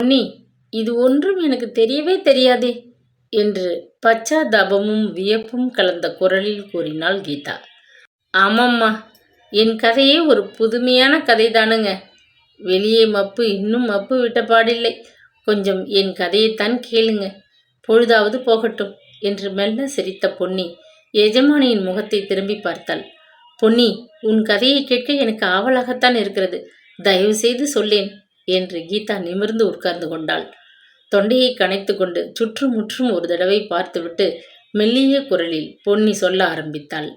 பொன்னி, இது ஒன்றும் எனக்கு தெரியவே தெரியாதே என்று பச்சாதாபமும் வியப்பும் கலந்த குரலில் கூறினாள் கீதா. ஆமாம்மா, என் கதையே ஒரு புதுமையான கதைதானுங்க. வெளியே மப்பு இன்னும் மப்பு விட்ட பாடில்லை. கொஞ்சம் என் கதையைத்தான் கேளுங்க, பொழுதாவது போகட்டும் என்று மெல்ல சிரித்த பொன்னி எஜமானியின் முகத்தை திரும்பி பார்த்தாள். பொன்னி, உன் கதையை கேட்க எனக்கு ஆவலாகத்தான் இருக்கிறது. தயவு செய்து சொல்லேன் என்று கீதா நிமிர்ந்து உட்கார்ந்து கொண்டாள். தொண்டையை கனைத்து கொண்டு சுற்றுமுற்றும் ஒரு தடவை பார்த்துவிட்டு மெல்லிய குரலில் பொன்னி சொல்ல ஆரம்பித்தாள்.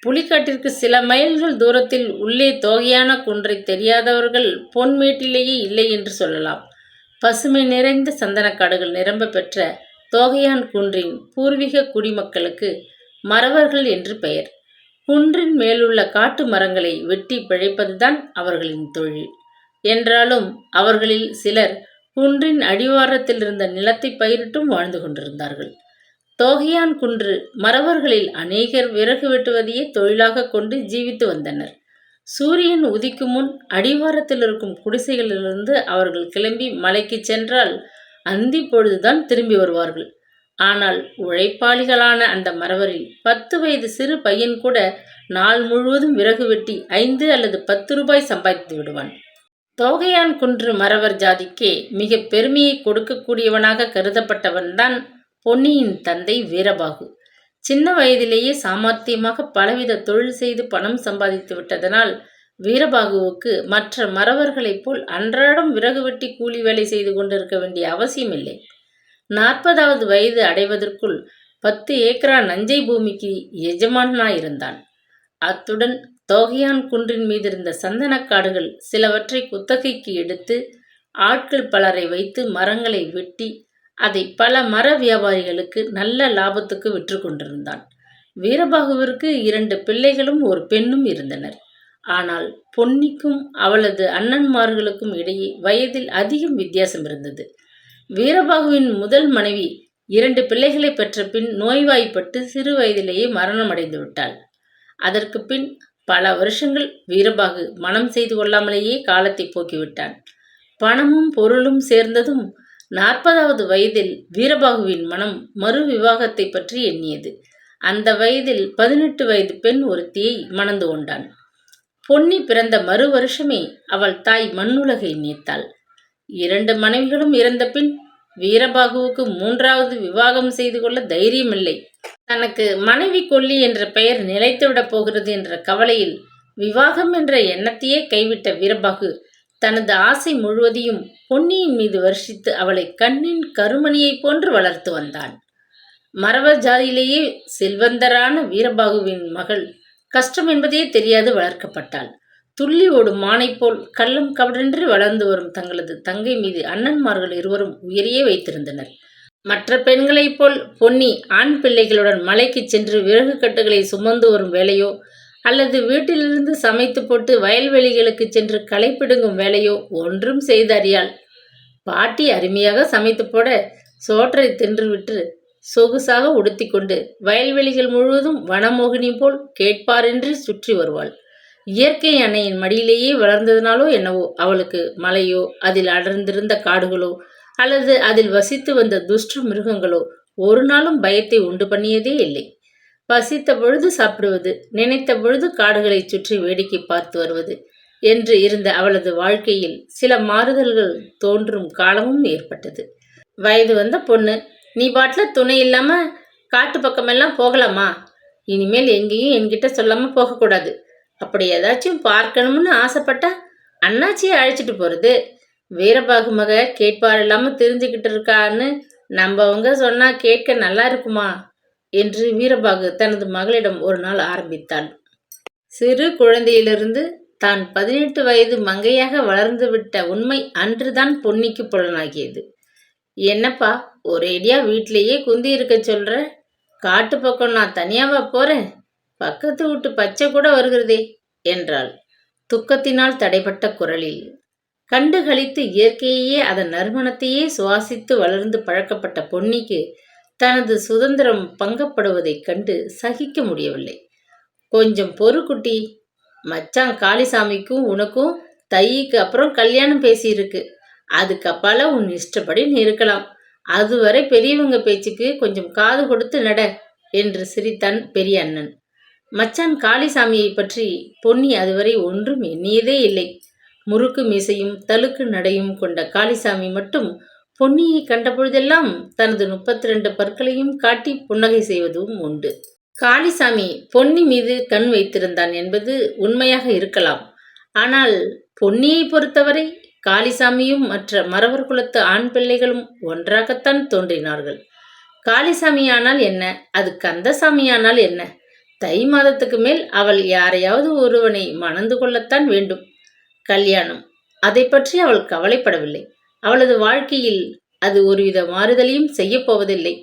புலிக்காட்டிற்கு சில மைல்கள் தூரத்தில் உள்ளே தோகையான குன்றை தெரியாதவர்கள் பொன்மேட்டிலேயே இல்லை என்று சொல்லலாம். பசுமை நிறைந்த சந்தனக்காடுகள் நிரம்ப பெற்ற தோகையான் குன்றின் பூர்வீக குடிமக்களுக்கு மறவர்கள் என்று பெயர். குன்றின் மேலுள்ள காட்டு மரங்களை வெட்டி பிழைப்பதுதான் அவர்களின் தொழில். என்றாலும் அவர்களில் சிலர் குன்றின் அடிவாரத்தில் இருந்த நிலத்தை பயிரிட்டும் வாழ்ந்து கொண்டிருந்தார்கள். தோகையான் குன்று மறவர்களில் அநேகர் விறகு வெட்டுவதையே தொழிலாக கொண்டு ஜீவித்து வந்தனர். சூரியன் உதிக்கும் முன் அடிவாரத்தில் இருக்கும் குடிசைகளிலிருந்து அவர்கள் கிளம்பி மலைக்கு சென்றால் அந்தி பொழுதுதான் திரும்பி வருவார்கள். ஆனால் உழைப்பாளிகளான அந்த மறவரில் 10 வயது சிறு பையன் கூட நாள் முழுவதும் விறகு வெட்டி 5 அல்லது 10 ரூபாய் சம்பாதித்து விடுவான். தோகையான் குன்று மறவர் ஜாதிக்கே மிக பெருமையை கொடுக்கக்கூடியவனாக கருதப்பட்டவன்தான் பொன்னியின் தந்தை வீரபாகு. சின்ன வயதிலேயே சாமர்த்தியமாக பலவித தொழில் செய்து பணம் சம்பாதித்து விட்டதனால் வீரபாகுவுக்கு மற்ற மறவர்களைப் போல் அன்றாடம் விறகு வெட்டி கூலி வேலை செய்து கொண்டிருக்க வேண்டிய அவசியமில்லை. 40வது வயது அடைவதற்குள் 10 ஏக்கரா நஞ்சை பூமிக்கு எஜமானாயிருந்தான். அத்துடன் தோகையான் குன்றின் மீதிருந்த சந்தனக்காடுகள் சிலவற்றை குத்தகைக்கு எடுத்து ஆட்கள் பலரை வைத்து மரங்களை வெட்டி அதை பல மர வியாபாரிகளுக்கு நல்ல லாபத்துக்கு விற்று கொண்டிருந்தான். வீரபாகுவிற்கு 2 பிள்ளைகளும் ஒரு பெண்ணும் இருந்தனர். ஆனால் பொன்னிக்கும் அவளது அண்ணன்மார்களுக்கும் இடையே வயதில் அதிகம் வித்தியாசம் இருந்தது. வீரபாகுவின் முதல் மனைவி 2 பிள்ளைகளை பெற்ற பின் நோய்வாய்ப்பட்டு சிறு வயதிலேயே மரணமடைந்து விட்டாள். அதற்கு பின் பல வருஷங்கள் வீரபாகு மனம் செய்து கொள்ளாமலேயே காலத்தை போக்கிவிட்டான். பணமும் பொருளும் சேர்ந்ததும் 40வது வயதில் வீரபாகுவின் மனம் மறு விவாகத்தை பற்றி எண்ணியது. அந்த வயதில் 18 வயது பெண் ஒருத்தியை மணந்து கொண்டான். பொன்னி பிறந்த மறு வருஷமே அவள் தாய் மண்ணுலகை நீத்தாள். 2 மனைவிகளும் இறந்த பின் வீரபாகுவுக்கு 3வது விவாகம் செய்து கொள்ள தைரியமில்லை. தனக்கு மனைவி கொல்லி என்ற பெயர் நிலைத்துவிடப் போகிறது என்ற கவலையில் விவாகம் என்ற எண்ணத்தையே கைவிட்ட வீரபாகு தனது ஆசை முழுவதையும் பொன்னியின் மீது வருஷித்து அவளை கண்ணின் கருமணியைப் போன்று வளர்த்து வந்தான். மறவர் ஜாதியிலேயே செல்வந்தரான வீரபாகுவின் மகள் கஷ்டம் என்பதே தெரியாது வளர்க்கப்பட்டாள். துள்ளி ஓடும் மானை போல் கள்ளம் கபடின்றி வளர்ந்து வரும் தங்களது தங்கை மீது அண்ணன்மார்கள் இருவரும் உயிரையே வைத்திருந்தனர். மற்ற பெண்களைப் போல் பொன்னி ஆண் பிள்ளைகளுடன் மலைக்கு சென்று விறகு கட்டுகளை சுமந்து வரும் வேலையோ அல்லது வீட்டிலிருந்து சமைத்து போட்டு வயல்வெளிகளுக்கு சென்று களை பிடுங்கும் வேலையோ ஒன்றும் செய்தறியாள். பாட்டி அருமையாக சமைத்து போட சோற்றை தின்றுவிட்டு சொகுசாக உடுத்தி கொண்டு வயல்வெளிகள் முழுவதும் வனமோகினி போல் கேட்பாரின்றி சுற்றி வருவாள். இயற்கை அன்னையின் மடியிலேயே வளர்ந்ததினாலோ என்னவோ அவளுக்கு மலையோ அதில் அடர்ந்திருந்த காடுகளோ அல்லது அதில் வசித்து வந்த துஷ்ட மிருகங்களோ ஒரு நாளும் பயத்தை உண்டு பண்ணியதே இல்லை. பசித்த பொழுது சாப்பிடுவது, நினைத்த பொழுது காடுகளை சுற்றி வேடிக்கை பார்த்து வருவது என்று இருந்த அவளது வாழ்க்கையில் சில மாறுதல்கள் தோன்றும் காலமும் ஏற்பட்டது. வயது வந்த பொண்ணு, நீ பாட்டில் துணை இல்லாம காட்டு பக்கமெல்லாம் போகலாமா? இனிமேல் எங்கேயும் என்கிட்ட சொல்லாம போகக்கூடாது. அப்படி ஏதாச்சும் பார்க்கணும்னு ஆசைப்பட்டா அண்ணாச்சியை அழைச்சிட்டு போறது. வீரபாகு மக கேட்பார் இல்லாம தெரிஞ்சுக்கிட்டு இருக்கான்னு நம்பவங்க சொன்னா கேட்க நல்லா இருக்குமா என்று வீரபாகு தனது மகளிடம் ஒரு நாள் ஆரம்பித்தாள். சிறு குழந்தையிலிருந்து தான் 18 வயது மங்கையாக வளர்ந்துவிட்ட உண்மை அன்றுதான் பொன்னிக்கு புலனாகியது. என்னப்பா, ஒரேடியா வீட்டிலேயே குந்தி இருக்க சொல்ற? காட்டு பக்கம் நான் தனியாவா போறேன்? பக்கத்து வீட்டு பச்சை கூட வருகிறதே என்றாள் துக்கத்தினால் தடைப்பட்ட குரலில். கண்டு களித்து இயற்கையே அதன் நறுமணத்தையே சுவாசித்து வளர்ந்து பழக்கப்பட்ட பொன்னிக்கு தனது சுதந்திரம் பங்கப்படுவதைக் கண்டு சகிக்க முடியவில்லை. கொஞ்சம் பொறு குட்டி, மச்சான் காளிசாமிக்கும் உனக்கும் தைக்கு அப்புறம் கல்யாணம் பேசியிருக்கு. அதுக்கப்பால உன் இஷ்டப்படி நீ இருக்கலாம். அதுவரை பெரியவங்க பேச்சுக்கு கொஞ்சம் காது கொடுத்து நட என்று சிரித்தான் பெரிய அண்ணன். மச்சான் காளிசாமியை பற்றி பொன்னி அதுவரை ஒன்றும் எண்ணியதே இல்லை. முறுக்கு மீசையும் தழுக்கு நடையும் கொண்ட காளிசாமி மட்டும் பொன்னியை கண்டபொழுதெல்லாம் தனது 32 பற்களையும் காட்டி புன்னகை செய்வதும் உண்டு. காளிசாமி பொன்னி மீது கண் வைத்திருந்தான் என்பது உண்மையாக இருக்கலாம். ஆனால் பொன்னியை பொறுத்தவரை காளிசாமியும் மற்ற மறவர் குலத்து ஆண் பிள்ளைகளும் ஒன்றாகத்தான் தோன்றினார்கள். காளிசாமியானால் என்ன, அது கந்தசாமியானால் என்ன? தை மாதத்துக்கு மேல் அவள் யாரையாவது ஒருவனை மணந்து கொள்ளத்தான் வேண்டும். கல்யாணம், அதை பற்றி அவள் கவலைப்படவில்லை. அவளது வாழ்க்கையில் அது ஒருவித மாறுதலையும் செய்யப்போவதில்லை.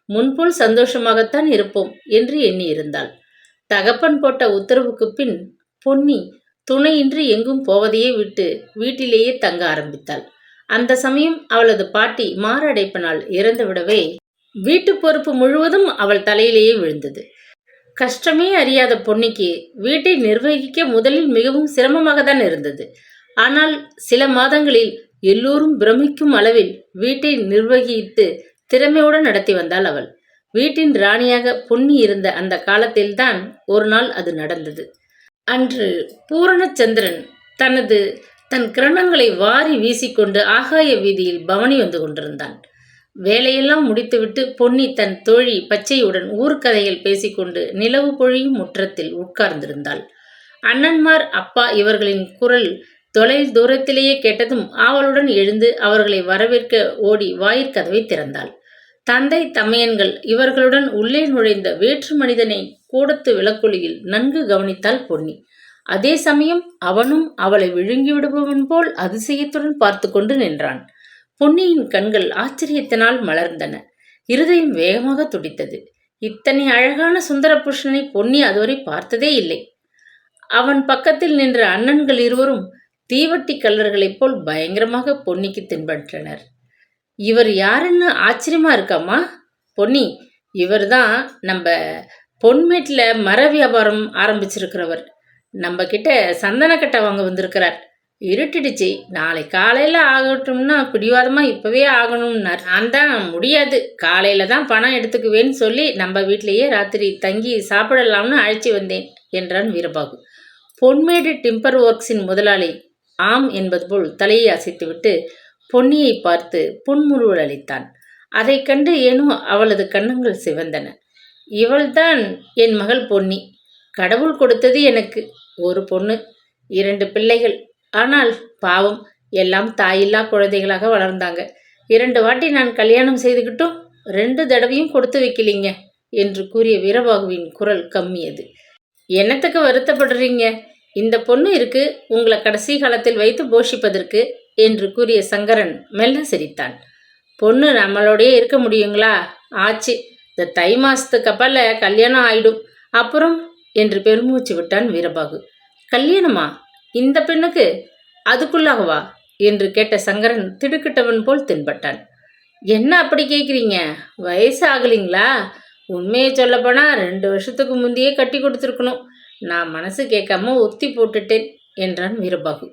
முன்போல் சந்தோஷமாகத்தான் இருப்போம் என்று எண்ணியிருந்தாள். தகப்பன் போட்ட உத்தரவுக்கு பின் பொன்னி துணையின்றி எங்கும் போவதையே விட்டு வீட்டிலேயே தங்க ஆரம்பித்தாள். அந்த சமயம் அவளது பாட்டி மாரடைப்பினால் இறந்துவிடவே வீட்டு பொறுப்பு முழுவதும் அவள் தலையிலேயே விழுந்தது. கஷ்டமே அறியாத பொன்னிக்கு வீட்டை நிர்வகிக்க முதலில் மிகவும் சிரமமாக தான் இருந்தது. ஆனால் சில மாதங்களில் எல்லோரும் பிரமிக்கும் அளவில் வீட்டை நிர்வகித்து திறமையுடன் நடத்தி வந்தாள் அவள். வீட்டின் ராணியாக பொன்னி இருந்த அந்த காலத்தில்தான் ஒரு நாள் அது நடந்தது. அன்று பூரணச்சந்திரன் தன் கிரணங்களை வாரி வீசிக்கொண்டு ஆகாய வீதியில் பவனி வந்து கொண்டிருந்தான். வேலையெல்லாம் முடித்துவிட்டு பொன்னி தன் தோழி பச்சையுடன் ஊர்க்கதைகள் பேசிக்கொண்டு நிலவு பொழியும் முற்றத்தில் உட்கார்ந்திருந்தாள். அண்ணன்மார், அப்பா இவர்களின் குரல் தொலை தூரத்திலேயே கேட்டதும் ஆவலுடன் எழுந்து அவர்களை வரவேற்க ஓடி வாயிற்கதவை திறந்தாள். தந்தை தமையன்கள் இவர்களுடன் உள்ளே நுழைந்த வேற்று மனிதனை கூடத்து விளக்கொலியில் நன்கு கவனித்தாள் பொன்னி. அதே சமயம் அவனும் அவளை விழுங்கிவிடுபவன் போல் அதிசயத்துடன் பார்த்து கொண்டு நின்றான். பொன்னியின் கண்கள் ஆச்சரியத்தினால் மலர்ந்தன. இருதயம் வேகமாக துடித்தது. இத்தனை அழகான சுந்தர புருஷனை பொன்னி அதுவரை பார்த்ததே இல்லை. அவன் பக்கத்தில் நின்ற அண்ணன்கள் இருவரும் தீவட்டி கல்லர்களைப் போல் பயங்கரமாக பொன்னிக்கு தென்பட்டனர். இவர் யாருன்னு ஆச்சரியமா இருக்காமா? பொன்னி, இவர் தான் நம்ம பொன்மேட்டில் மர வியாபாரம் ஆரம்பிச்சிருக்கிறவர். நம்ம கிட்ட சந்தனக்கட்டை வாங்க வந்திருக்கிறார். இருட்டிடுச்சு, நாளை காலையில் ஆகட்டும்னா பிடிவாதமாக இப்போவே ஆகணும்னார். நான் தான் முடியாது, காலையில் தான் பணம் எடுத்துக்குவேன்னு சொல்லி நம்ம வீட்டிலேயே ராத்திரி தங்கி சாப்பிடலாம்னு அழைச்சி வந்தேன் என்றான் வீரபாகு. பொன்மேடு டிம்பர் ஒர்க்ஸின் முதலாளி ஆம் என்பது போல் தலையை அசைத்துவிட்டு பொன்னியை பார்த்து புன்முறுவல் அளித்தான். அதை கண்டு ஏனோ அவளது கன்னங்கள் சிவந்தன. இவள்தான் என் மகள் பொன்னி. கடவுள் கொடுத்தது எனக்கு ஒரு பொண்ணு, 2 பிள்ளைகள். ஆனால் பாவம், எல்லாம் தாயில்லா குழந்தைகளாக வளர்ந்தாங்க. 2 வாட்டி நான் கல்யாணம் செய்துக்கிட்டும் 2 தடவையும் கொடுத்து வைக்கலிங்க என்று கூறிய வீரபாகுவின் குரல் கம்மியது. என்னத்துக்கு வருத்தப்படுறீங்க? இந்த பொண்ணு இருக்கு உங்களை கடைசி காலத்தில் வைத்து போஷிப்பதற்கு என்று கூறிய சங்கரன் மெல்ல சிரித்தான். பொண்ணு நம்மளோடையே இருக்க முடியுங்களா? ஆச்சு, இந்த தை மாசத்துக்கு அப்பால கல்யாணம் ஆயிடும். அப்புறம் என்று பெருமூச்சு விட்டான் வீரபாகு. கல்யாணமா? இந்த பெண்ணுக்கு? அதுக்குள்ளாகவா என்று கேட்ட சங்கரன் திடுக்கிட்டவன் போல் தென்பட்டான். என்ன அப்படி கேட்குறீங்க? வயசு ஆகலிங்களா? உண்மையை சொல்லப்போனால் 2 வருஷத்துக்கு முந்தையே கட்டி கொடுத்துருக்கணும். நான் மனசு கேட்காம ஒத்தி போட்டுட்டேன் என்றான் வீரபாகு.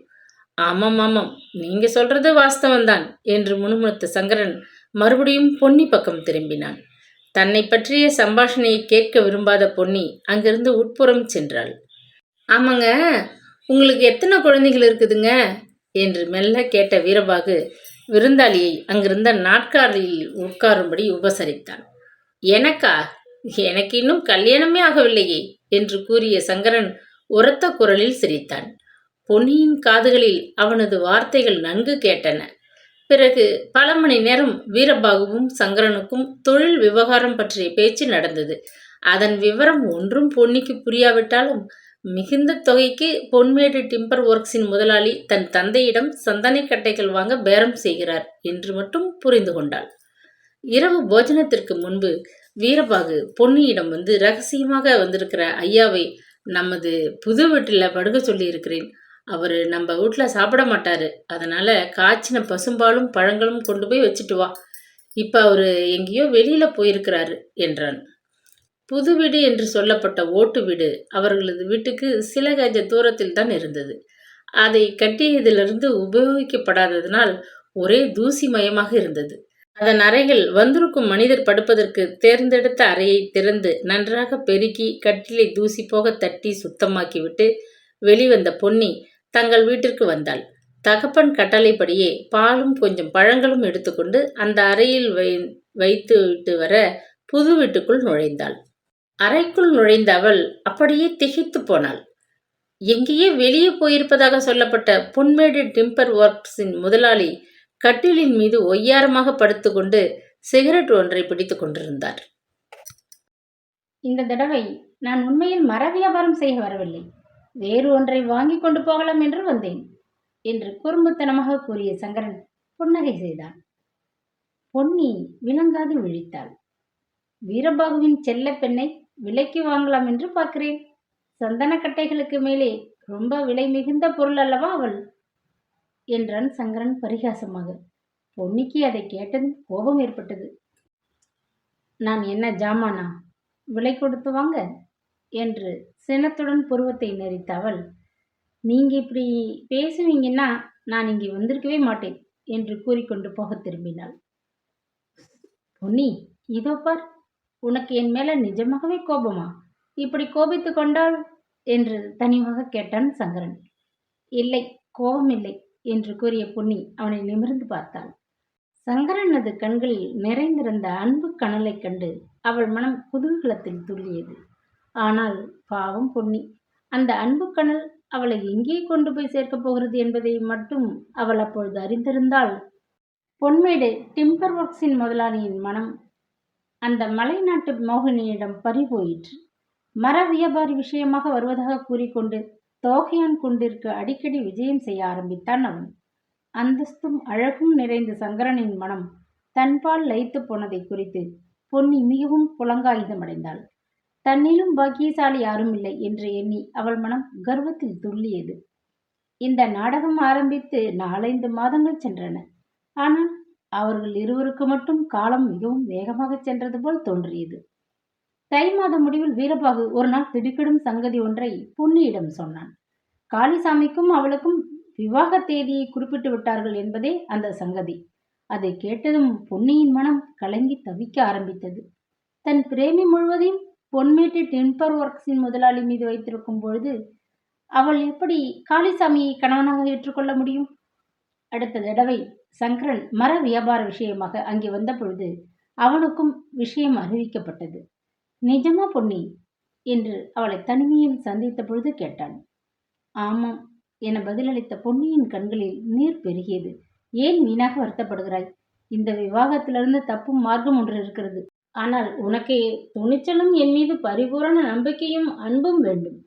ஆமாம் ஆமாம், நீங்கள் சொல்கிறது வாஸ்தவந்தான் என்று முணுமுணுத்த சங்கரன் மறுபடியும் பொன்னி பக்கம் திரும்பினான். தன்னை பற்றிய சம்பாஷணையை கேட்க விரும்பாத பொன்னி அங்கிருந்து உட்புறம் சென்றாள். ஆமாங்க, உங்களுக்கு எத்தனை குழந்தைகள் இருக்குதுங்க என்று மெல்ல கேட்ட வீரபாகு விருந்தாளியை அங்கிருந்த நாட்காலியில் உட்காரும்படி உபசரித்தான். எனக்கா? எனக்கு இன்னும் கல்யாணமே ஆகவில்லையே என்று கூறிய சங்கரன் உரத்த குரலில் சிரித்தான். பொன்னியின் காதுகளில் அவனது வார்த்தைகள் நன்கு கேட்டன. பிறகு பல மணி நேரம் வீரபாகுவும் சங்கரனுக்கும் தொழில் விவகாரம் பற்றிய பேச்சு நடந்தது. அதன் விவரம் ஒன்றும் பொன்னிக்கு புரியாவிட்டாலும் மிகுந்த தொகைக்கு பொன்மேடு டிம்பர் ஒர்க்ஸின் முதலாளி தன் தந்தையிடம் சந்தனை கட்டைகள் வாங்க பேரம் செய்கிறார் என்று மட்டும் புரிந்து கொண்டாள். இரவு போஜனத்திற்கு முன்பு வீரபாகு பொன்னியிடம் வந்து ரகசியமாக வந்திருக்கிற ஐயாவை நமது புது வீட்டில் படுக்க சொல்லி இருக்கிறேன். அவர் நம்ம வீட்டில் சாப்பிட மாட்டார். அதனால் காய்ச்சின பசும்பாலும் பழங்களும் கொண்டு போய் வச்சுட்டு வா. இப்போ அவர் எங்கேயோ வெளியில் போயிருக்கிறாரு என்றான். புது வீடு என்று சொல்லப்பட்ட ஓட்டு வீடு அவர்களது வீட்டுக்கு சில கஜ தூரத்தில் தான் இருந்தது. அதை கட்டியதிலிருந்து உபயோகிக்கப்படாததினால் ஒரே தூசிமயமாக இருந்தது. அதன் அறைகள் வந்திருக்கும் மனிதர் படுப்பதற்கு தேர்ந்தெடுத்த அறையை திறந்து நன்றாக பெருக்கி கட்டிலை தூசி போக தட்டி சுத்தமாக்கிவிட்டு வெளிவந்த பொன்னி தங்கள் வீட்டிற்கு வந்தாள். தகப்பன் கட்டளைப்படியே பாலும் கொஞ்சம் பழங்களும் எடுத்துக்கொண்டு அந்த அறையில் வைத்து விட்டு வர புது வீட்டுக்குள் நுழைந்தாள். அறைக்குள் நுழைந்த அவள் அப்படியே திகைத்து போனாள். எங்கேயே வெளியே போயிருப்பதாக சொல்லப்பட்ட பொன்மேடு டிம்பர் ஒர்க்ஸின் முதலாளி கட்டிலின் மீது ஒய்யாரமாக படுத்துக்கொண்டு சிகரெட் ஒன்றை பிடித்துக் கொண்டிருந்தார். இந்த தடவை நான் உண்மையில் மர வியாபாரம் செய்ய வரவில்லை, வேறு ஒன்றை வாங்கி கொண்டு போகலாம் என்று வந்தேன் என்று குறும்புத்தனமாக கூறிய சங்கரன் புன்னகை செய்தான். பொன்னி விளங்காது விழித்தாள். வீரபாகுவின் செல்ல பெண்ணை விலைக்கு வாங்கலாம் என்று பார்க்கிறேன். சந்தனக்கட்டைகளுக்கு மேலே ரொம்ப விலை மிகுந்த பொருள் அல்லவா அவள் என்றான் சங்கரன் பரிகாசமாக. பொன்னிக்கு அதை கேட்டதும் கோபம் ஏற்பட்டது. நான் என்ன ஜாமானா விலை கொடுத்து வாங்க என்று சினத்துடன் புருவத்தை நெறித்த அவள், நீங்க இப்படி பேசுவீங்கன்னா நான் இங்கே வந்திருக்கவே மாட்டேன் என்று கூறிக்கொண்டு போக திரும்பினாள். பொன்னி, இதோ பார், உனக்கு என் மேல நிஜமாகவே கோபமா? இப்படி கோபித்து கொண்டாள் என்று தனியாக கேட்டான் சங்கரன். இல்லை, கோபம் இல்லை என்று கூறிய பொன்னி அவனை நிமிர்ந்து பார்த்தாள். சங்கரனது கண்களில் நிறைந்திருந்த அன்பு கனலைக் கண்டு அவள் மனம் குதூகலத்தில் துள்ளியது. ஆனால் பாவம் பொன்னி, அந்த அன்பு கனல் அவளை எங்கே கொண்டு போய் சேர்க்கப் போகிறது என்பதை மட்டும் அவள் அப்பொழுது அறிந்திருந்தாள். பொன்மேடு டிம்பர் ஒர்க்ஸின் முதலாளியின் மனம் அந்த மலைநாட்டு மோகினியிடம் பறிபோயிற்று. மர வியாபாரி விஷயமாக வருவதாக கூறிக்கொண்டு தோகையான் குண்டிற்கு அடிக்கடி விஜயம் செய்ய ஆரம்பித்தான் அவன். அந்தஸ்தும் அழகும் நிறைந்த சங்கரனின் மனம் தன்பால் லயித்து போனதை குறித்து பொன்னி மிகவும் புலங்காயுதமடைந்தாள். தன்னிலும் பாக்கியசாலி யாரும் இல்லை என்று எண்ணி அவள் மனம் கர்வத்தில் துள்ளியது. இந்த நாடகம் ஆரம்பித்து 4-5 மாதங்கள் சென்றன. ஆனால் அவர்கள் இருவருக்கு மட்டும் காலம் மிகவும் வேகமாக சென்றது போல் தோன்றியது. தை மாத முடிவில் வீரபாகு ஒரு நாள் திடுக்கிடும் சங்கதி ஒன்றை பொன்னியிடம் சொன்னான். காளிசாமிக்கும் அவளுக்கும் விவாக தேதியை குறிப்பிட்டு விட்டார்கள் என்பதே அந்த சங்கதி. அதை கேட்டதும் பொன்னியின் மனம் கலங்கி தவிக்க ஆரம்பித்தது. தன் பிரேமி முழுவதையும் பொன்மேட்டு டிம்பர் ஒர்க்ஸின் முதலாளி மீது வைத்திருக்கும் பொழுது அவள் எப்படி காளிசாமியை கணவனாக ஏற்றுக்கொள்ள முடியும்? அடுத்த தடவை சங்கரன் மர வியாபார விஷயமாக அங்கே வந்த பொழுது அவனுக்கும் விஷயம் அறிவிக்கப்பட்டது. நிஜமா பொன்னி என்று அவளை தனிமையில் சந்தித்த பொழுது கேட்டான். ஆமாம் என பதிலளித்த பொன்னியின் கண்களில் நீர் பெருகியது. ஏன் வீணாக வருத்தப்படுகிறாய்? இந்த விவாகத்திலிருந்து தப்பும் மார்க்கம் ஒன்று இருக்கிறது. ஆனால் உனக்கு துணிச்சலும் என் மீது பரிபூரண நம்பிக்கையும் அன்பும் வேண்டும்.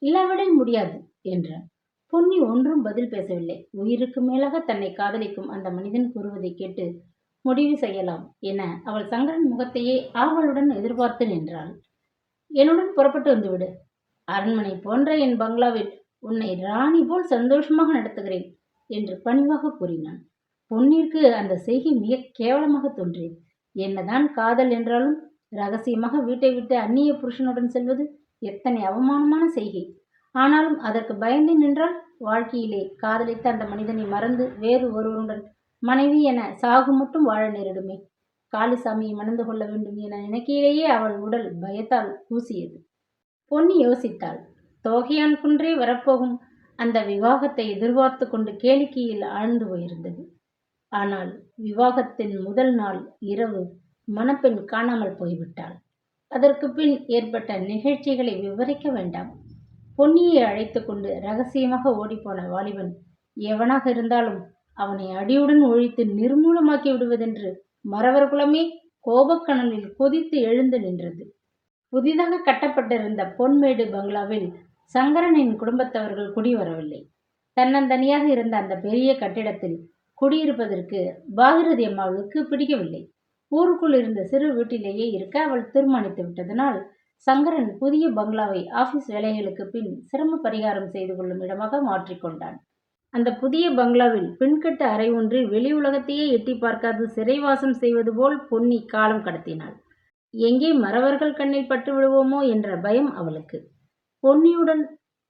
இல்லாவிடில் முடியாது என்றான். பொன்னி ஒன்றும் பதில் பேசவில்லை. உயிருக்கு மேலாக தன்னை காதலிக்கும் அந்த மனிதன் கூறுவதை கேட்டு முடிவு செய்யலாம் என அவள் சங்கரன் முகத்தையே ஆவலுடன் எதிர்பார்த்து நின்றாள். என்னுடன் புறப்பட்டு வந்துவிடு. அரண்மனை போன்ற என் பங்களாவில் உன்னை ராணி போல் சந்தோஷமாக நடத்துகிறேன் என்று பணிவாக கூறினான். பொன்னிற்கு அந்த செய்கை மிக கேவலமாக தோன்றியது. என்னதான் காதல் என்றாலும் ரகசியமாக வீட்டை விட்டு அந்நிய புருஷனுடன் செல்வது எத்தனை அவமானமான செய்கை. ஆனாலும் அதற்கு பயந்து நின்றால் வாழ்க்கையிலே காதலித்த அந்த மனிதனை மறந்து வேறு ஒருவருடன் மனைவி என சாகு மட்டும் வாழ நேரிடுமே. காளிசாமியை மணந்து கொள்ள வேண்டும் என நினைக்கையிலேயே அவள் உடல் பயத்தால் கூசியது. பொன்னி யோசித்தாள். தோகையான் குன்றே வரப்போகும் அந்த விவாகத்தை எதிர்பார்த்து கொண்டு கேளிக்கையில் ஆழ்ந்து போயிருந்தது. ஆனால் விவாகத்தின் முதல் நாள் இரவு மணப்பெண் காணாமல் போய்விட்டாள். அதற்கு பின் ஏற்பட்ட நிகழ்ச்சிகளை விவரிக்க வேண்டாம். பொன்னியை அழைத்து கொண்டு ரகசியமாக ஓடிப்போன வாலிபன் எவனாக இருந்தாலும் அவனை அடியுடன் ஒழித்து நிர்மூலமாக்கி விடுவதென்று மறவர் குலமே கோபக்கணலில் கொதித்து எழுந்து நின்றது. புதிதாக கட்டப்பட்டிருந்த பொன்மேடு பங்களாவில் சங்கரனின் குடும்பத்தவர்கள் குடிவரவில்லை. தன்னந்தனியாக இருந்த அந்த பெரிய கட்டிடத்தில் குடியிருப்பதற்கு பாகிரதி அம்மாவுக்கு பிடிக்கவில்லை. ஊருக்குள் இருந்த சிறு வீட்டிலேயே இருக்க அவள் தீர்மானித்து விட்டதனால் சங்கரன் புதிய பங்களாவை ஆபீஸ் வேலைகளுக்கு பின் சிரம பரிகாரம் செய்து கொள்ளும் இடமாக மாற்றிக்கொண்டான். அந்த புதிய பங்களாவில் பின்கட்ட அறை ஒன்றில் வெளி உலகத்தையே எட்டி பார்க்காது சிறைவாசம் செய்வது போல் பொன்னி காலம் கடத்தினாள். எங்கே மறவர்கள் கண்ணில் பட்டு விடுவோமோ என்ற பயம் அவளுக்கு. பொன்னியுடன்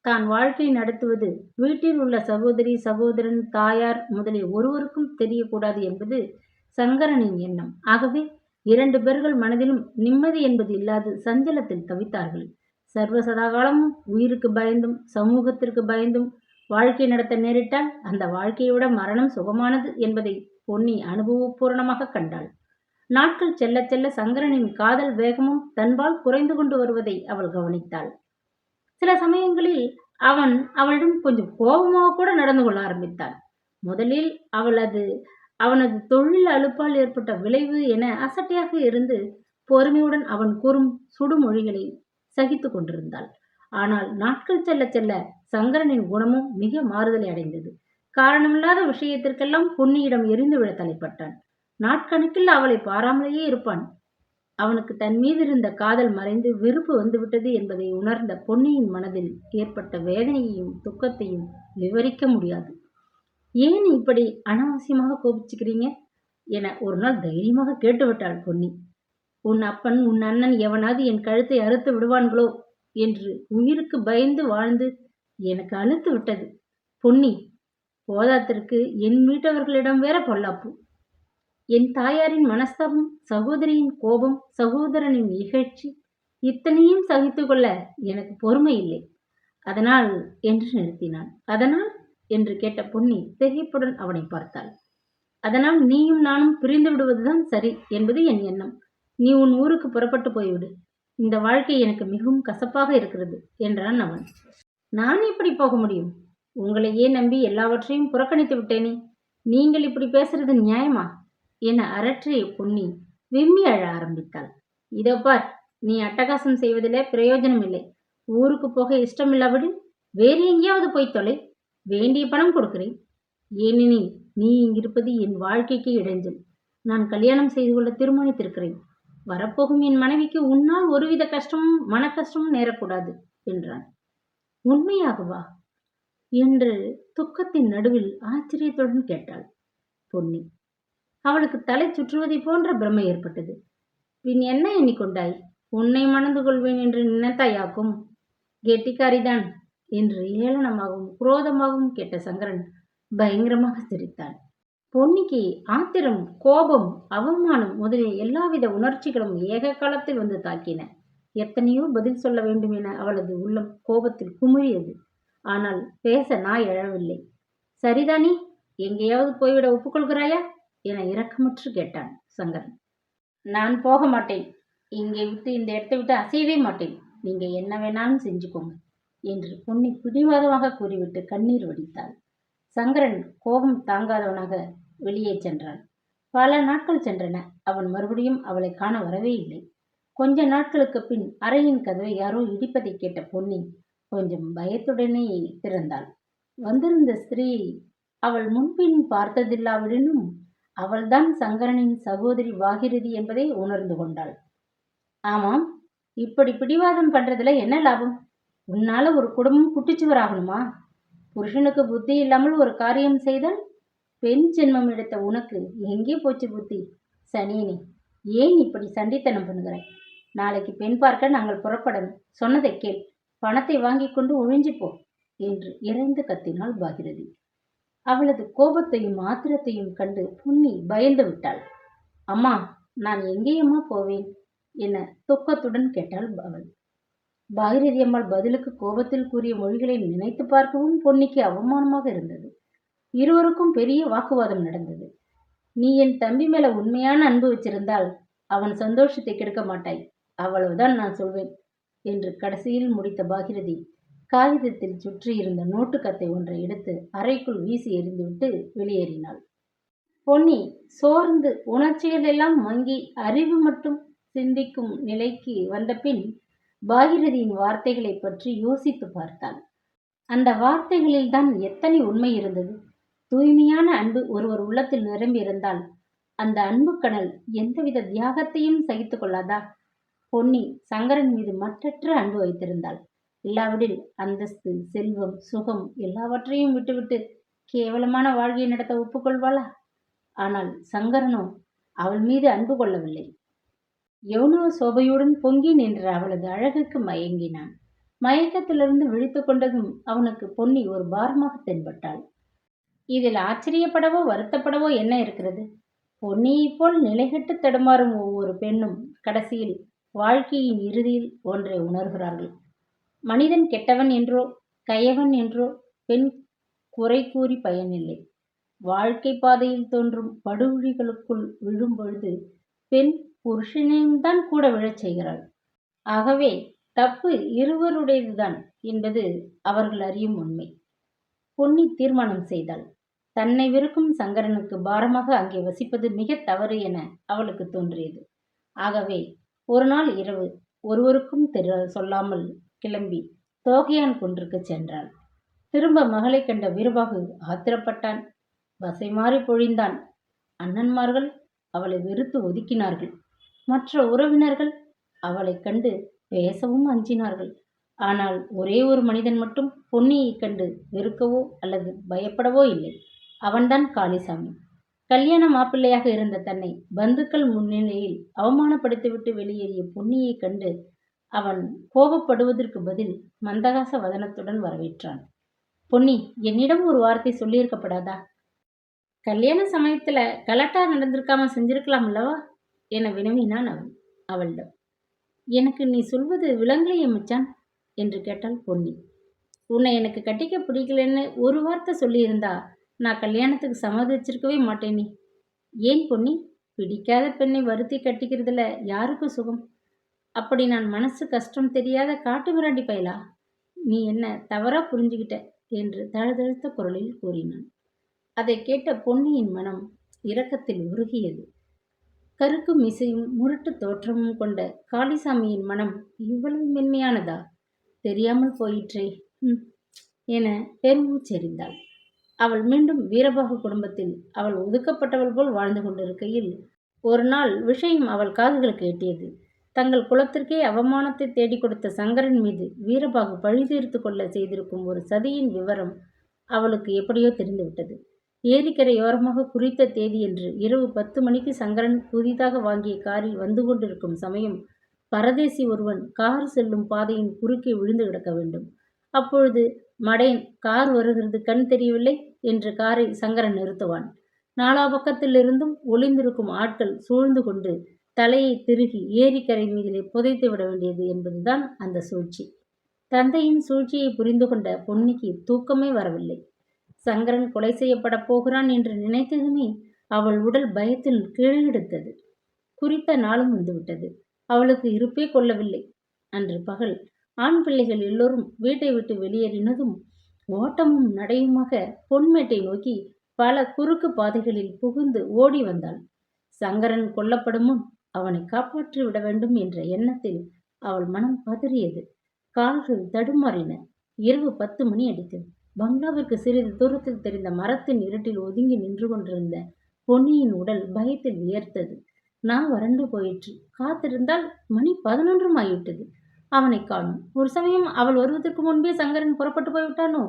தான் வாழ்க்கை நடத்துவது வீட்டில் உள்ள சகோதரி, சகோதரன், தாயார் முதலிய ஒருவருக்கும் தெரியக்கூடாது என்பது சங்கரனின் எண்ணம். ஆகவே 2 பேர்கள் மனதிலும் நிம்மதி என்பது இல்லாது சஞ்சலத்தில் தவித்தார்கள். சர்வசதா காலமும் உயிருக்கு பயந்தும் சமூகத்திற்கு பயந்தும் வாழ்க்கை நடத்த நேரிட்டால் அந்த வாழ்க்கையை விட மரணம் சுகமானது என்பதை பொன்னி அனுபவபூர்ணமாக கண்டாள். நாட்கள் செல்ல செல்ல சங்கரனின் காதல் வேகமும் தன்பால் குறைந்து கொண்டு வருவதை அவள் கவனித்தாள். சில சமயங்களில் அவளிடம் கொஞ்சம் கோபமாக கூட நடந்து கொள்ள ஆரம்பித்தான். முதலில் அவனது தொழில் அலுப்பால் ஏற்பட்ட விளைவு என அசட்டையாக இருந்து பொறுமையுடன் அவன் கூறும் சுடுமொழிகளை சகித்து கொண்டிருந்தாள். ஆனால் நாட்கள் செல்ல செல்ல சங்கரனின் குணமும் மிக மாறுதலை அடைந்தது. காரணமில்லாத விஷயத்திற்கெல்லாம் பொன்னியிடம் எரிந்து விழ தலைப்பட்டான். நாட்கணக்கில் அவளை பாராமலேயே இருப்பான். அவனுக்கு தன் மீது இருந்த காதல் மறைந்து வெறுப்பு வந்துவிட்டது என்பதை உணர்ந்த பொன்னியின் மனதில் ஏற்பட்ட வேதனையையும் துக்கத்தையும் விவரிக்க முடியாது. ஏன் இப்படி அனாவசியமாக கோபிச்சுக்கிறீங்க என ஒரு நாள் தைரியமாக கேட்டுவிட்டாள் பொன்னி. உன் அப்பன் உன் அண்ணன் எவனாவது என் கழுத்தை அறுத்து விடுவான்களோ என்று உயிருக்கு பயந்து வாழ்ந்து எனக்கு அழுத்து விட்டது பொன்னி. போதாத்திற்கு என் வீட்டவர்களிடம் வேற பொல்லாப்பு. என் தாயாரின் மனஸ்தாபம், சகோதரியின் கோபம், சகோதரனின் இகழ்ச்சி, இத்தனையும் சகித்து கொள்ள எனக்கு பொறுமை இல்லை. அதனால் என்று நிறுத்தினான். அதனால் என்று கேட்ட பொன்னி திகைப்புடன் அவனை பார்த்தாள். அதனால் நீயும் நானும் பிரிந்து விடுவதுதான் சரி என்பது என் எண்ணம். நீ உன் ஊருக்கு புறப்பட்டு போய்விடு. இந்த வாழ்க்கை எனக்கு மிகவும் கசப்பாக இருக்கிறது என்றான் அவன். நான் எப்படி போக முடியும்? உங்களையே நம்பி எல்லாவற்றையும் புறக்கணித்து விட்டேனே. நீங்கள் இப்படி பேசுறது நியாயமா என அரற்றிய பொன்னி விம்மி அழ ஆரம்பித்தாள். இதோ பார், நீ அட்டகாசம் செய்வதிலே பிரயோஜனம் இல்லை. ஊருக்கு போக இஷ்டமில்லாவிடில் வேறு எங்கேயாவது போய் தொலை. வேண்டிய பணம் கொடுக்கிறேன். ஏனெனில் நீ இங்கிருப்பது என் வாழ்க்கைக்கு இடைஞ்சல். நான் கல்யாணம் செய்து கொள்ள தீர்மானித்திருக்கிறேன். வரப்போகும் என் மனைவிக்கு உன்னால் ஒருவித கஷ்டமும் மன கஷ்டமும் நேரக்கூடாது என்றான். உண்மையாகவா என்று துக்கத்தின் நடுவில் ஆச்சரியத்துடன் கேட்டாள் பொன்னி. அவளுக்கு தலை சுற்றுவதை போன்ற பிரமை ஏற்பட்டது. பின் என்ன எண்ணிக்கொண்டாய்? உன்னை மணந்து கொள்வேன் என்று நினைத்தாயாக்கும். கெட்டிக்காரிதான் என்று ஏளனமாகவும் குரோதமாகவும் கேட்ட சங்கரன் பயங்கரமாக சிரித்தான். பொன்னிக்கு ஆத்திரம், கோபம், அவமானம் முதலிய எல்லாவித உணர்ச்சிகளும் ஏக காலத்தில் வந்து தாக்கின. எத்தனையோ பதில் சொல்ல வேண்டும் என அவளது உள்ளம் கோபத்தில் குமிழியது. ஆனால் பேச நாய் எழவில்லை. சரிதானே, எங்கேயாவது போய்விட ஒப்புக்கொள்கிறாயா என இரக்கமுற்று கேட்டான் சங்கரன். நான் போக மாட்டேன். இங்கே விட்டு இந்த இடத்தை விட்டு அசையவே மாட்டேன். நீங்க என்ன வேணாலும் செஞ்சுக்கோங்க என்று பொன்னி பிடிவாதமாக கூறிவிட்டு கண்ணீர் வடித்தாள். சங்கரன் கோபம் தாங்காதவனாக வெளியே சென்றான். பல நாட்கள் சென்றன. அவன் மறுபடியும் அவளை காண வரவே இல்லை. கொஞ்ச நாட்களுக்கு பின் அறையின் கதவை யாரோ இடிப்பதை கேட்ட பொன்னி கொஞ்சம் பயத்துடனே திறந்தாள். வந்திருந்த ஸ்திரீ அவள் முன்பின் பார்த்ததில்லாவிடனும் அவள்தான் சங்கரனின் சகோதரி பாகிரதி என்பதை உணர்ந்து கொண்டாள். ஆமாம், இப்படி பிடிவாதம் பண்றதுல என்ன லாபம்? உன்னால ஒரு குடும்பம் குட்டிச்சுவராகணுமா? புருஷனுக்கு புத்தி இல்லாமல் ஒரு காரியம் செய்தால் பெண் ஜென்மம் எடுத்த உனக்கு எங்கே போச்சு புத்தி? சனியனே, ஏன் இப்படி சண்டித்தனம் பண்ணுகிறாய்? நாளைக்கு பெண் பார்க்க நாங்கள் புறப்படணும். சொன்னதை கேள். பணத்தை வாங்கி கொண்டு ஒழிஞ்சிப்போ என்று இறைந்து கத்தினாள் பாகிரதி. அவளது கோபத்தையும் ஆத்திரத்தையும் கண்டு பொன்னி பயந்து விட்டாள். அம்மா, நான் எங்கேயம்மா போவேன் என துக்கத்துடன் கேட்டாள் அவள். பாகிரதி அம்மாள் பதிலுக்கு கோபத்தில் கூறிய மொழிகளை நினைத்து பார்க்கவும் பொன்னிக்கு அவமானமாக இருந்தது. இருவருக்கும் பெரிய வாக்குவாதம் நடந்தது. நீ என் தம்பி மேல உண்மையான அன்பு வச்சிருந்தால் அவன் சந்தோஷத்தை கெடுக்க மாட்டாய், அவ்வளவுதான் நான் சொல்வேன் என்று கடைசியில் முடித்த பாகிரதி காகிதத்தில் சுற்றியிருந்த நோட்டுக்கத்தை ஒன்றை எடுத்து அறைக்குள் வீசி எறிந்துவிட்டு வெளியேறினாள். பொன்னி சோர்ந்து உணர்ச்சிகள் எல்லாம் மங்கி அறிவு மட்டும் சிந்திக்கும் நிலைக்கு வந்த பின் பாகிரதியின் வார்த்தைகளை பற்றி யோசித்து பார்த்தாள். அந்த வார்த்தைகளில்தான் எத்தனை உண்மை இருந்தது. தூய்மையான அன்பு ஒருவர் உள்ளத்தில் நிரம்பி இருந்தால் அந்த அன்பு கனல் எந்தவித தியாகத்தையும் சகித்து கொள்ளாதா? பொன்னி சங்கரன் மீது மற்றற்ற அன்பு வைத்திருந்தாள். இல்லாவிடில் அந்தஸ்து, செல்வம், சுகம் எல்லாவற்றையும் விட்டுவிட்டு கேவலமான வாழ்க்கையை நடத்த ஒப்புக்கொள்வாளா? ஆனால் சங்கரனோ அவள் மீது அன்பு கொள்ளவில்லை. யௌனவ சோபையுடன் பொங்கி நின்ற அவளது அழகுக்கு மயங்கினான். மயக்கத்திலிருந்து விழித்து கொண்டதும் அவனுக்கு பொன்னி ஒரு பாரமாக தென்பட்டாள். இதில் ஆச்சரியப்படவோ வருத்தப்படவோ என்ன இருக்கிறது? பொன்னியைப் போல் நிலைகெட்டு தடுமாறும் ஒவ்வொரு பெண்ணும் கடைசியில் வாழ்க்கையின் இறுதியில் ஒன்றை உணர்கிறார்கள். மனிதன் கெட்டவன் என்றோ கயவன் என்றோ பெண் குறை கூறி பயனில்லை. வாழ்க்கை பாதையில் தோன்றும் படுகுழிகளுக்குள் விழும்பொழுது பெண் புருஷனையும் தான் கூட விழச் செய்கிறாள். ஆகவே தப்பு இருவருடையதுதான் என்பது அவர்கள் அறியும் உண்மை. பொன்னி தீர்மானம் செய்தாள். தன்னை வெறுக்கும் சங்கரனுக்கு பாரமாக அங்கே வசிப்பது மிக தவறு என அவளுக்கு தோன்றியது. ஆகவே ஒரு நாள் இரவு ஒருவருக்கும் சொல்லாமல் கிளம்பி தோகையான் குன்றுக்கு சென்றாள். திரும்ப மகளை கண்ட வீரபாகு ஆத்திரப்பட்டான். வசை மாறி பொழிந்தான். அண்ணன்மார்கள் அவளை வெறுத்து ஒதுக்கினார்கள். மற்ற உறவினர்கள் அவளை கண்டு பேசவும் அஞ்சினார்கள். ஆனால் ஒரே ஒரு மனிதன் மட்டும் பொன்னியை கண்டு வெறுக்கவோ அல்லது பயப்படவோ இல்லை. அவன்தான் காளிசாமி. கல்யாண மாப்பிள்ளையாக இருந்த தன்னை பந்துக்கள் முன்னிலையில் அவமானப்படுத்திவிட்டு வெளியேறிய பொன்னியை கண்டு அவன் கோபப்படுவதற்கு பதில் மந்தகாச வதனத்துடன் வரவேற்றான். பொன்னி, என்னிடம் ஒரு வார்த்தை சொல்லியிருக்கப்படாதா? கல்யாண சமயத்துல கலட்டா நடந்திருக்காம செஞ்சிருக்கலாம் அல்லவா என வினவினான் அவன் அவளிடம். எனக்கு நீ சொல்வது விளங்கலையே மச்சான் என்று கேட்டாள் பொன்னி. உன்னை எனக்கு கட்டிக்க பிடிக்கலன்னு ஒரு வார்த்தை சொல்லியிருந்தா நான் கல்யாணத்துக்கு சம்மதிச்சிருக்கவே மாட்டேனே. ஏன் பொன்னி? பிடிக்காத பெண்ணை வருத்தி கட்டிக்கிறதுல யாருக்கு சுகம்? அப்படி நான் மனசு கஷ்டம் தெரியாத காட்டு மிராண்டி பயலா? நீ என்ன தவறா புரிஞ்சுக்கிட்ட என்று தழுதழுத்த குரலில் கூறினான். அதை கேட்ட பொன்னியின் மனம் இரக்கத்தில் உருகியது. கருக்கு மிசையும் முரட்டு தோற்றமும் கொண்ட காளிசாமியின் மனம் இவ்வளவு மென்மையானதா? தெரியாமல் போயிற்றே என பெருமூச்செறிந்தாள். அவள் மீண்டும் வீரபாகு குடும்பத்தில் அவள் ஒதுக்கப்பட்டவள் போல் வாழ்ந்து கொண்டிருக்கையில் ஒரு நாள் விஷயம் அவள் காதுகளுக்கு எட்டியது. தங்கள் குலத்திற்கே அவமானத்தை தேடிக் கொடுத்த சங்கரன் மீது வீரபாகு பழிதீர்த்து கொள்ள செய்திருக்கும் ஒரு சதியின் விவரம் அவளுக்கு எப்படியோ தெரிந்துவிட்டது. ஏரிக்கரையோரமாக குறித்த தேதியன்று இரவு 10 மணிக்கு சங்கரன் புதிதாக வாங்கிய காரில் வந்து கொண்டிருக்கும் சமயம் பரதேசி ஒருவன் கார் செல்லும் பாதையின் குறுக்கே விழுந்து கிடக்க வேண்டும். அப்பொழுது மடையன் கார் வருகிறது, கண் தெரியவில்லை என்று காரை சங்கரன் நிறுத்துவான். நாலா பக்கத்திலிருந்தும் ஒளிந்திருக்கும் ஆட்கள் சூழ்ந்து கொண்டு தலையை திருகி ஏரிக்கரை மீதிலே புதைத்து விட வேண்டியது என்பதுதான் அந்த சூழ்ச்சி. தந்தையின் சூழ்ச்சியை புரிந்து கொண்ட பொன்னிக்கு தூக்கமே வரவில்லை. சங்கரன் கொலை செய்யப்பட போகிறான் என்று நினைத்ததுமே அவள் உடல் பயத்தில் கீழெடுத்தது. குறித்த நாளும் வந்துவிட்டது. அவளுக்கு இருப்பே கொள்ளவில்லை. அன்று பகல் ஆண் பிள்ளைகள் எல்லோரும் வீட்டை விட்டு வெளியேறினதும் ஓட்டமும் நடையுமாக பொன்மேட்டை நோக்கி பல குறுக்கு பாதைகளில் புகுந்து ஓடி வந்தாள். சங்கரன் கொல்லப்படும் முன் அவனை காப்பாற்றி விட வேண்டும் என்ற எண்ணத்தில் அவள் மனம் பதறியது. கால்கள் தடுமாறின. இரவு 10 மணி அடித்தது. பங்களாவிற்கு சிறிது தூரத்தில் தெரிந்த மரத்தின் இருட்டில் ஒதுங்கி நின்று கொண்டிருந்த பொன்னியின் உடல் பயத்தில் வியர்த்தது. நான் வறண்டு போயிற்று. காத்திருந்தால் மணி 11 ஆகிவிட்டது. அவனை காணும். ஒரு சமயம் அவள் வருவதற்கு முன்பே சங்கரன் புறப்பட்டு போய்விட்டானோ?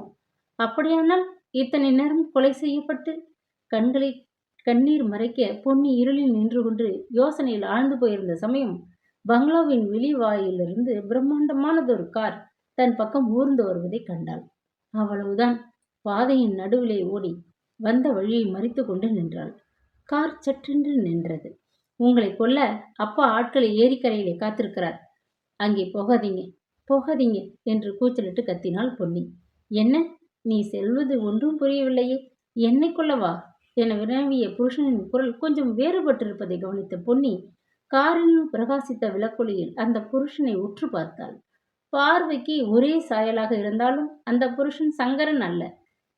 அப்படியானால் இத்தனை நேரம் கொலை செய்யப்பட்டு கண்களை கண்ணீர் மறைக்க பொன்னி இருளில் நின்று கொண்டு யோசனையில் ஆழ்ந்து போயிருந்த சமயம் பங்களாவின் வெளிவாயிலிருந்து பிரம்மாண்டமானதொரு கார் தன் பக்கம் ஊர்ந்து வருவதை கண்டாள். அவ்வளவுதான். பாதையின் நடுவிலே ஓடி வந்த வழியை மறித்து கொண்டு நின்றாள். கார் சற்றென்று நின்றது. உங்களை கொல்ல அப்பா ஆட்களை ஏரிக்கரையிலே காத்திருக்கிறார். அங்கே போகாதீங்க, போகாதீங்க என்று கூச்சலிட்டு கத்தினாள் பொன்னி. என்ன, நீ செல்வது ஒன்றும் புரியவில்லையே, என்னை கொல்லவா என வினவிய புருஷனின் குரல் கொஞ்சம் வேறுபட்டிருப்பதை கவனித்த பொன்னி காரில் பிரகாசித்த விளக்கொளியில் அந்த புருஷனை உற்று பார்த்தாள். பார்வைக்கு ஒரே சாயலாக இருந்தாலும் அந்த புருஷன் சங்கரன் அல்ல.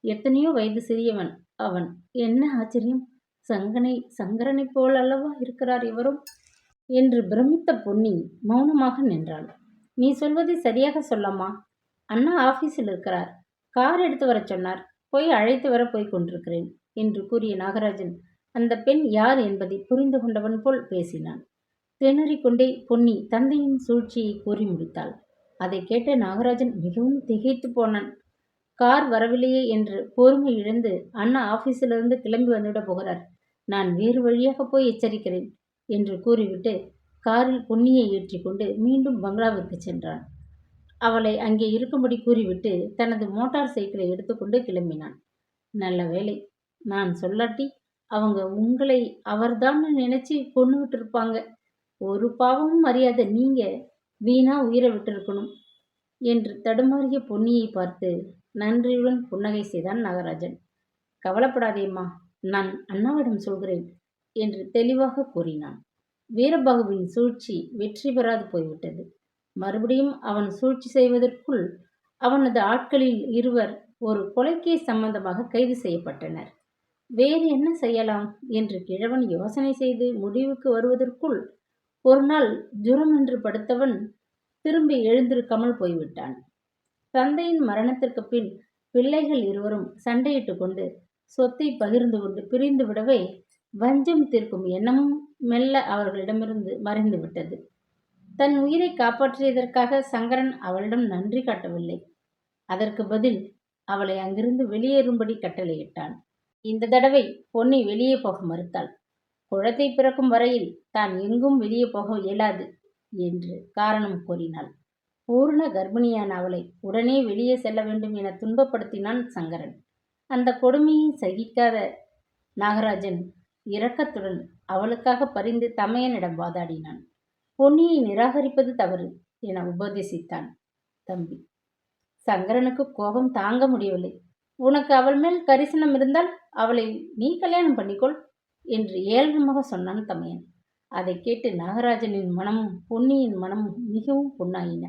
எத்தனையோ வயது சிறியவன் அவன். என்ன ஆச்சரியம்! சங்கரனைப் போல் அல்லவா இருக்கிறார் இவரும் என்று பிரமித்த பொன்னி மௌனமாக நின்றாள். நீ சொல்வதை சரியாக சொல்லம்மா. அண்ணா ஆபீஸில் இருக்கிறார். கார் எடுத்து வர சொன்னார். போய் அழைத்து வர போய் கொண்டிருக்கிறேன் என்று கூறிய நாகராஜன் அந்த பெண் யார் என்பதை புரிந்து கொண்டவன் போல் பேசினான். திணறிக்கொண்டே பொன்னி தந்தையின் சூழ்ச்சியை கூறி முடித்தாள். அதை கேட்ட நாகராஜன் மிகவும் திகைத்து போனான். கார் வரவில்லையே என்று பொறுமை இழந்து அண்ணா ஆபீஸிலிருந்து கிளம்பி வந்துவிட போகிறார். நான் வேறு வழியாக போய் எச்சரிக்கிறேன் என்று கூறிவிட்டு காரில் பொன்னியை ஏற்றி கொண்டு மீண்டும் பங்களாவிற்கு சென்றான். அவளை அங்கே இருக்கும்படி கூறிவிட்டு தனது மோட்டார் சைக்கிளை எடுத்துக்கொண்டு கிளம்பினான். நல்ல வேளை, நான் சொல்லாட்டி அவங்க உங்களை அவர்தான்னு நினைச்சு கொண்டு விட்டுருப்பாங்க. ஒரு பாவமும் அறியாத நீங்க வீணா உயிரை விட்டிருக்கணும் என்று தடுமாறிய பொன்னியை பார்த்து நன்றியுடன் புன்னகை செய்தான் நாகராஜன். கவலைப்படாதேம்மா, நான் அண்ணாவிடம் சொல்கிறேன் என்று தெளிவாக கூறினான். வீரபாகுவின் சூழ்ச்சி வெற்றி பெறாது போய்விட்டது. மறுபடியும் அவன் சூழ்ச்சி செய்வதற்குள் அவனது ஆட்களில் இருவர் ஒரு கொலைக்கேஸ் சம்பந்தமாக கைது செய்யப்பட்டனர். வேறு என்ன செய்யலாம் என்று கிழவன் யோசனை செய்து முடிவுக்கு வருவதற்குள் ஒரு நாள் ஜுரம் என்று படுத்தவன் திரும்பி எழுந்திருக்காமல் போய்விட்டான். தந்தையின் மரணத்திற்கு பின் பிள்ளைகள் இருவரும் சண்டையிட்டு கொண்டு சொத்தை பகிர்ந்து கொண்டு பிரிந்து விடவே வஞ்சம் தீர்க்கும் எண்ணமும் மெல்ல அவர்களிடமிருந்து மறைந்து விட்டது. தன் உயிரை காப்பாற்றியதற்காக சங்கரன் அவளிடம் நன்றி காட்டவில்லை. அதற்கு பதில் அவளை அங்கிருந்து வெளியேறும்படி கட்டளையிட்டான். இந்த தடவை பொன்னி வெளியே போக மறுத்தாள். குழந்தை பிறக்கும் வரையில் தான் எங்கும் வெளியே போக இயலாது என்று காரணம் கூறினாள். பூர்ண கர்ப்பிணியான அவளை உடனே வெளியே செல்ல வேண்டும் என துன்பப்படுத்தினான் சங்கரன். அந்த கொடுமையை சகிக்காத நாகராஜன் இரக்கத்துடன் அவளுக்காக பரிந்து தமையனிடம் வாதாடினான். பொன்னியை நிராகரிப்பது தவறு என உபதேசித்தான். தம்பி சங்கரனுக்கு கோபம் தாங்க முடியவில்லை. உனக்கு அவள் மேல் கரிசனம் இருந்தால் அவளை நீ கல்யாணம் பண்ணிக்கொள் என்று ஏளனமாக சொன்னான் தமையன். அதை கேட்டு நாகராஜனின் மனமும் பொன்னியின் மனமும் மிகவும் புண்ணாயின.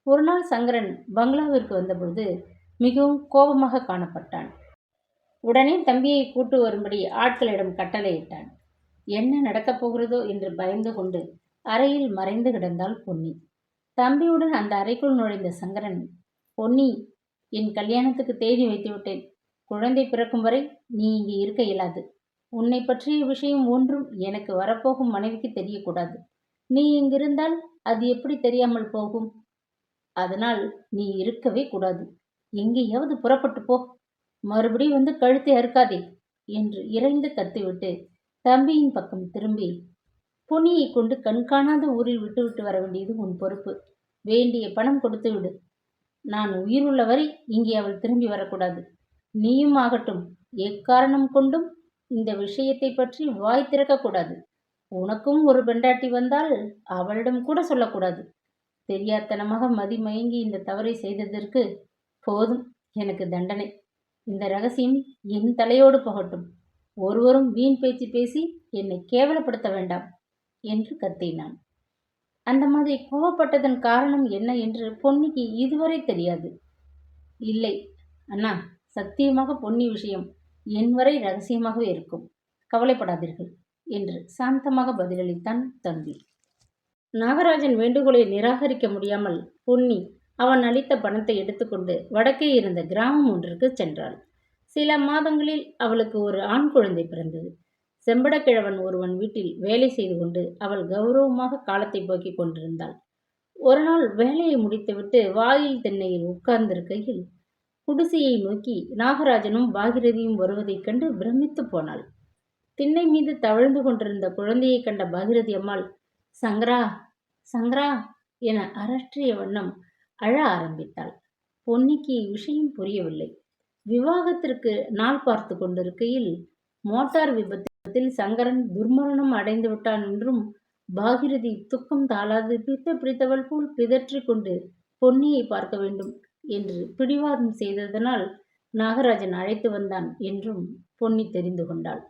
ஒரு நாள் சங்கரன் பங்களாவிற்கு வந்தபொழுது மிகவும் கோபமாக காணப்பட்டான். உடனே தம்பியை கூட்டு வரும்படி ஆட்களிடம் கட்டளையிட்டான். என்ன நடக்கப் போகிறதோ என்று பயந்து கொண்டு அறையில் மறைந்து கிடந்தாள் பொன்னி. தம்பியுடன் அந்த அறைக்குள் நுழைந்த சங்கரன், பொன்னி, என் கல்யாணத்துக்கு தேதி வைத்துவிட்டேன். குழந்தை பிறக்கும் வரை நீ இங்கே இருக்க இயலாது. உன்னை பற்றிய விஷயம் ஒன்றும் எனக்கு வரப்போகும் மனைவிக்கு தெரியக்கூடாது. நீ இங்கிருந்தால் அது எப்படி தெரியாமல் போகும்? அதனால் நீ இருக்கவே கூடாது. எங்கேயாவது புறப்பட்டு போ. மறுபடி வந்து கழுத்தை அறுக்காதே என்று இறைந்து கத்திவிட்டு தம்பியின் பக்கம் திரும்பி, பொன்னியை கொண்டு கண்காணாத ஊரில் விட்டுவிட்டு வர வேண்டியது உன் பொறுப்பு. வேண்டிய பணம் கொடுத்து விடு. நான் உயிருள்ள வரை இங்கே அவள் திரும்பி வரக்கூடாது. நீயும் ஆகட்டும், எக்காரணம் கொண்டும் இந்த விஷயத்தை பற்றி வாய் திறக்கக்கூடாது. உனக்கும் ஒரு பெண்டாட்டி வந்தால் அவளிடம் கூட சொல்லக்கூடாது. தெரியாத்தனமாக மதிமயங்கி இந்த தவறை செய்ததற்கு போதும் எனக்கு தண்டனை. இந்த ரகசியம் என் தலையோடு போகட்டும். ஒருவரும் வீண் பேச்சு பேசி என்னை கேவலப்படுத்த வேண்டாம் என்று கத்தினான். அந்த மாதிரி கோவப்பட்டதன் காரணம் என்ன என்று பொன்னிக்கு இதுவரை தெரியாது. இல்லை அண்ணா, சத்தியமாக பொன்னி விஷயம் என் வரை ரகசியமாகவே இருக்கும். கவலைப்படாதீர்கள் என்று சாந்தமாக பதிலளித்தான் தம்பி. நாகராஜன் வேண்டுகோளை நிராகரிக்க முடியாமல் பொன்னி அவன் அளித்த பணத்தை எடுத்துக்கொண்டு வடக்கே இருந்த கிராமம் ஒன்றிற்கு சென்றாள். சில மாதங்களில் அவளுக்கு ஒரு ஆண் குழந்தை பிறந்தது. செம்படக்கிழவன் ஒருவன் வீட்டில் வேலை செய்து கொண்டு அவள் கௌரவமாக காலத்தை போக்கிக் கொண்டிருந்தாள். ஒரு நாள் வேலையை முடித்துவிட்டு வாயில் திண்ணையில் உட்கார்ந்திருக்கையில் குடிசையை நோக்கி நாகராஜனும் பாகிரதியும் வருவதைக் கண்டு பிரமித்து போனாள். திண்ணை மீது தவழ்ந்து கொண்டிருந்த குழந்தையை கண்ட பாகிரதி அம்மாள், சங்கரா சங்கரா என அரற்றிய வண்ணம் அழ ஆரம்பித்தாள். பொன்னிக்கு விஷயம் புரியவில்லை. விவாகத்திற்கு நாள் பார்த்து கொண்டிருக்கையில் மோட்டார் விபத்தில் சங்கரன் துர்மரணம் அடைந்து விட்டான் என்றும், பாகிரதி துக்கம் தாளாது பித்த பிடித்தவள் போல் பிதற்றி கொண்டு பொன்னியை பார்க்க வேண்டும் என்று பிடிவாதம் செய்ததனால் நாகராஜன் அழைத்து வந்தான் என்றும் பொன்னி தெரிந்து கொண்டாள்.